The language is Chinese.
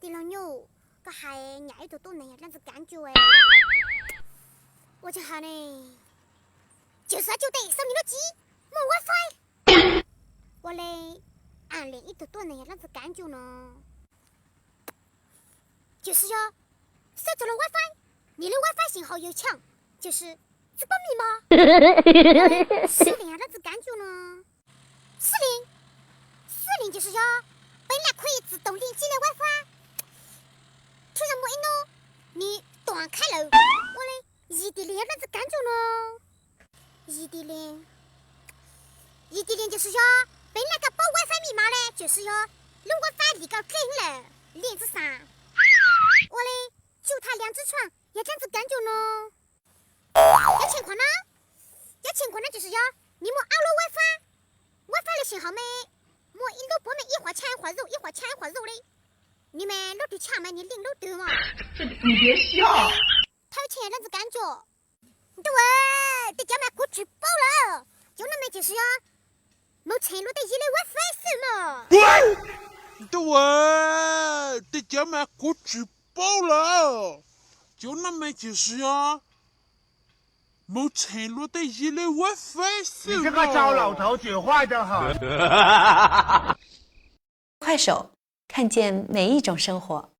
对了妞，这还伢一头都能样子感觉哎。我就喊呢，就是就得上你的机，没 WiFi。我嘞，俺连一头都能样子感觉呢，就是要设置了 WiFi， 你的 WiFi 信号又强，就是自保密码。是那样子感觉呢。40就是要本来可以自动连接的 WiFi， 突然没一弄，你断开了，我嘞异地恋那子感觉呢？异地恋就是要本来个保 WiFi 密码嘞，就是要用 WiFi 离个更了，链子上，我嘞就他两只床也这样子感觉呢。要情况呢？就是要你们熬了 WiFi 的信号没？我一路波没一会儿强一会儿弱，一会儿强一会儿弱嘞。你们老对强嘛，你领老对嘛？你别笑。他有钱那子感觉，对喂，得叫买过举报了，就那么就是要没承诺的一类 WiFi 是嘛？对，得叫买过举报了，就那么就是要没承诺的一类 WiFi 是嘛？你这个糟老头子坏得很。快手，看见每一种生活。